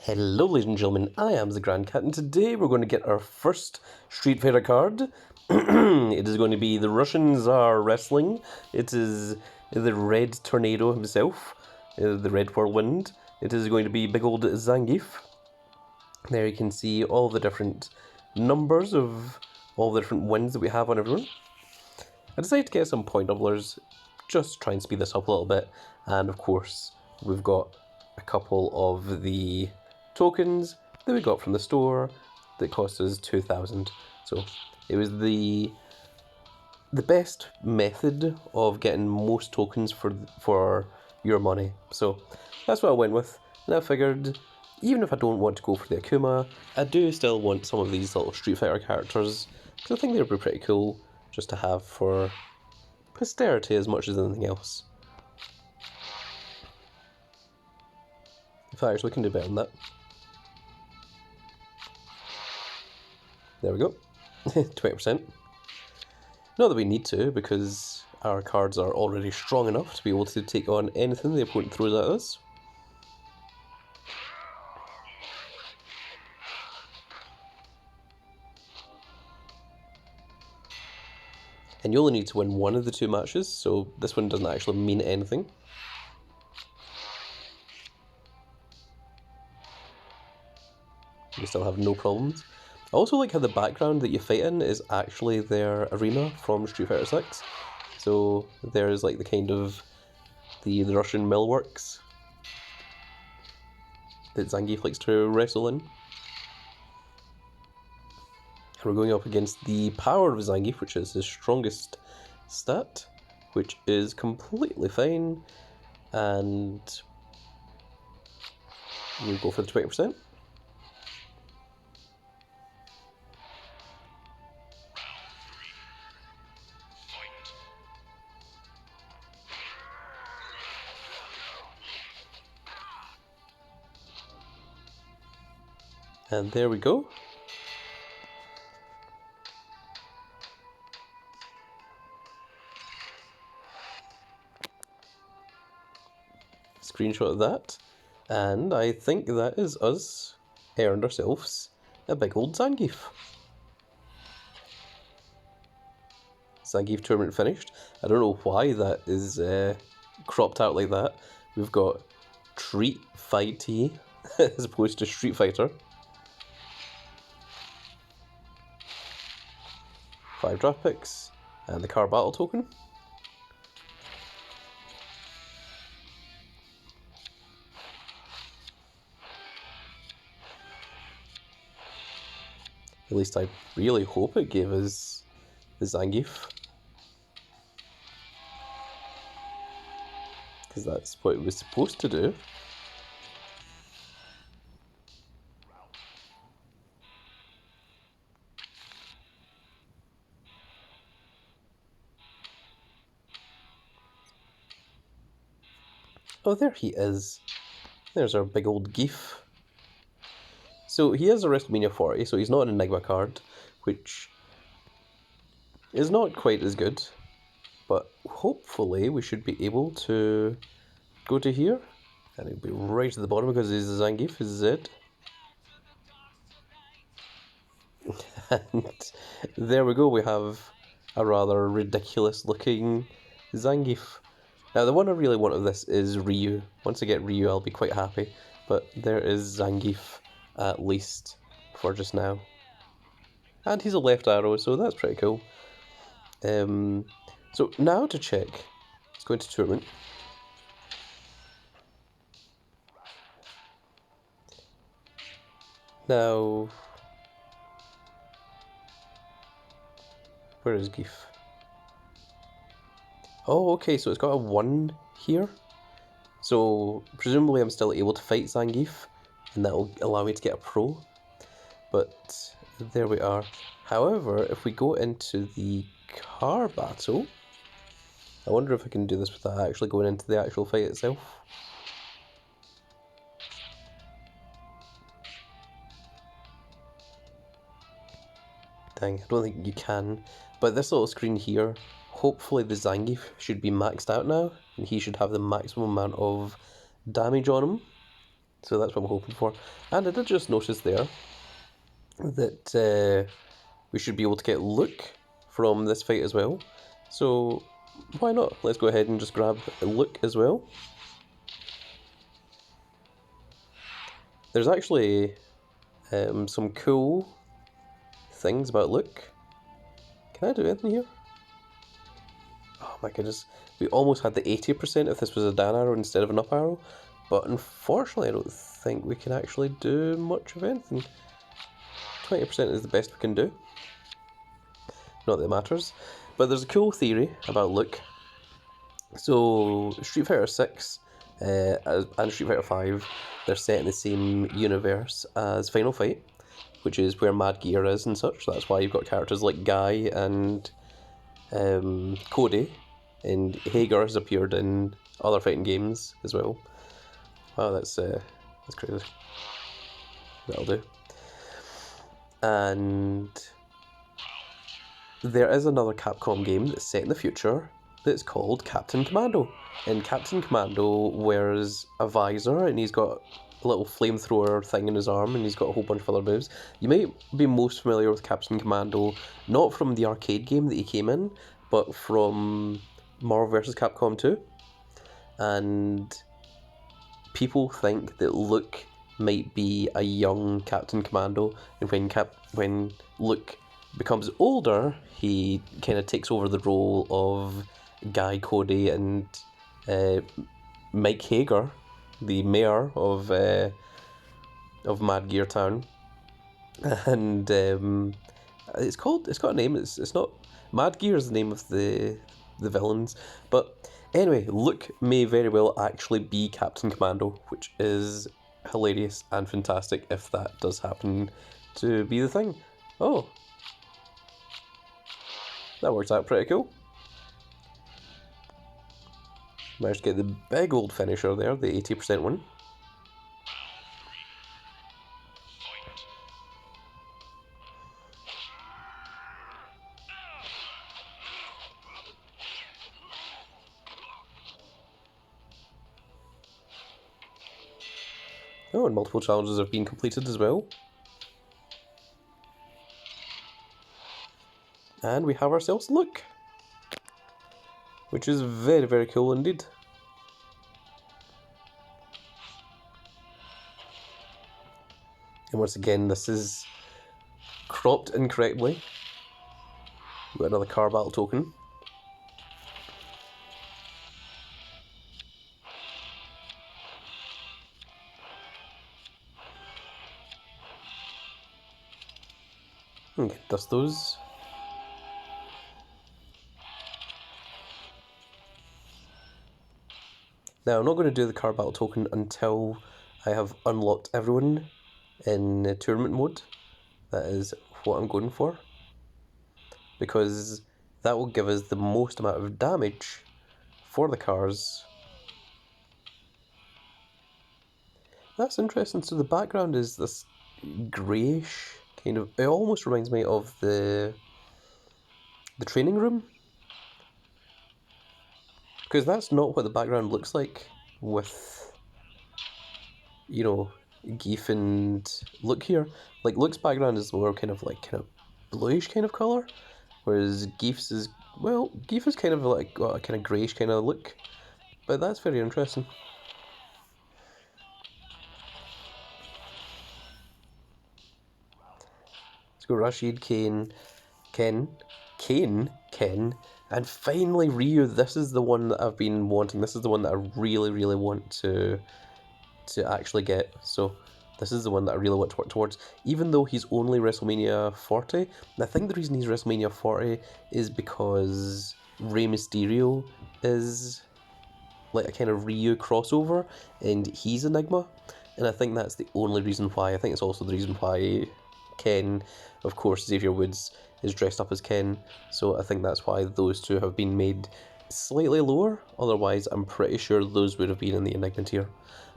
Hello ladies and gentlemen, I am the Grand Cat and today we're going to get our first Street Fighter card. It is going to be the Russian Tsar Wrestling. It is the Red Tornado himself, the Red Whirlwind. It is going to be big old Zangief. There you can see all the different numbers of all the different wins that we have on everyone. I decided to get some point doublers, just try and speed this up a little bit, and of course we've got a couple of the tokens that we got from the store that cost us 2,000. So it was the best method of getting most tokens for your money. So that's what I went with. And I figured, even if I don't want to go for the Akuma, I do still want some of these little Street Fighter characters, because I think they'd be pretty cool just to have for posterity as much as anything else. If I actually can do better than that. There we go. 20%. Not that we need to, because our cards are already strong enough to be able to take on anything the opponent throws at us. And you only need to win one of the two matches, so this one doesn't actually mean anything. You still have no problems. I also like how the background that you fight in is actually their arena from Street Fighter 6. So there's like the kind of the Russian millworks that Zangief likes to wrestle in. And we're going up against the power of Zangief, which is his strongest stat, which is completely fine. And we'll go for the 20%. And there we go. Screenshot of that. And I think that is us earned ourselves a big old Zangief. Zangief tournament finished. I don't know why that is cropped out like that. We've got Treat Fighty as opposed to Street Fighter. 5 draft picks, and the car battle token. At least I really hope it gave us the Zangief, because that's what it was supposed to do. Oh, there he is. There's our big old Geef. So he has a WrestleMania 40, so he's not an Enigma card, which is not quite as good. But hopefully we should be able to go to here, and it'll be right at the bottom because he's a Zangief, is Z. And there we go, we have a rather ridiculous looking Zangief. Now the one I really want of this is Ryu. Once I get Ryu I'll be quite happy, but there is Zangief at least for just now. And he's a left arrow, so that's pretty cool. So now to check, let's go into tournament. Now, where is Geef? Oh, okay, so it's got a 1 here. So, presumably I'm still able to fight Zangief, and that will allow me to get a pro. But, there we are. However, if we go into the car battle, I wonder if I can do this without actually going into the actual fight itself. Dang, I don't think you can. But this little screen here, hopefully the Zangief should be maxed out now, and he should have the maximum amount of damage on him. So that's what I'm hoping for. And I did just notice there that we should be able to get Luke from this fight as well. So why not? Let's go ahead and just grab Luke as well. There's actually some cool things about Luke. Can I do anything here? Oh my goodness. We almost had the 80% if this was a down arrow instead of an up arrow. But unfortunately I don't think we can actually do much of anything. 20% is the best we can do. Not that it matters. But there's a cool theory about Luke. So Street Fighter 6 and Street Fighter 5, they're set in the same universe as Final Fight, which is where Mad Gear is and such. That's why you've got characters like Guy and Cody, and Hager has appeared in other fighting games as well. Wow, that's crazy. That'll do. And there is another Capcom game that's set in the future that's called Captain Commando. And Captain Commando wears a visor and he's got a little flamethrower thing in his arm and he's got a whole bunch of other moves. You might be most familiar with Captain Commando, not from the arcade game that he came in, but from Marvel vs. Capcom 2. And people think that Luke might be a young Captain Commando, and when Luke becomes older, he kind of takes over the role of Guy Cody and Mike Hager, the mayor of Mad Gear Town, and it's got a name. It's not Mad Gear is the name of the villains, but anyway, Luke may very well actually be Captain Commando, which is hilarious and fantastic if that does happen to be the thing. Oh, that works out pretty cool. Managed to get the big old finisher there, the 80% one. Oh, and multiple challenges have been completed as well. And we have ourselves Luke, which is very, very cool indeed. And once again, this is cropped incorrectly. We've got another car battle token. Okay, dust those. Now, I'm not going to do the car battle token until I have unlocked everyone in tournament mode. That is what I'm going for, because that will give us the most amount of damage for the cars. That's interesting. So the background is this greyish kind of. It almost reminds me of the training room, because that's not what the background looks like with, you know, Zangief and Luke here. Like, Luke's background is more kind of bluish kind of colour, whereas Zangief's is, well, Zangief is kind of like got a kind of greyish kind of look, but that's very interesting. Let's go Rashid, Ken, and finally Ryu. This is the one that I've been wanting. This is the one that I really, really want to actually get. So this is the one that I really want to work towards, even though he's only WrestleMania 40. And I think the reason he's WrestleMania 40 is because Rey Mysterio is like a kind of Ryu crossover, and he's Enigma. And I think that's the only reason why. I think it's also the reason why Ken, of course, Xavier Woods is dressed up as Ken. So I think that's why those two have been made slightly lower. Otherwise, I'm pretty sure those would have been in the Enigma tier.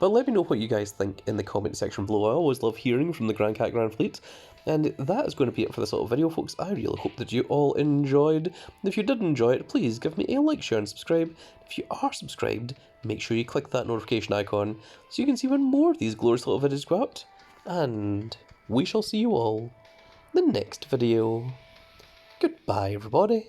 But let me know what you guys think in the comment section below. I always love hearing from the Grand Cat Grand Fleet. And that is going to be it for this little video, folks. I really hope that you all enjoyed. And if you did enjoy it, please give me a like, share, and subscribe. If you are subscribed, make sure you click that notification icon so you can see when more of these glorious little videos go out. And we shall see you all in the next video. Goodbye, everybody.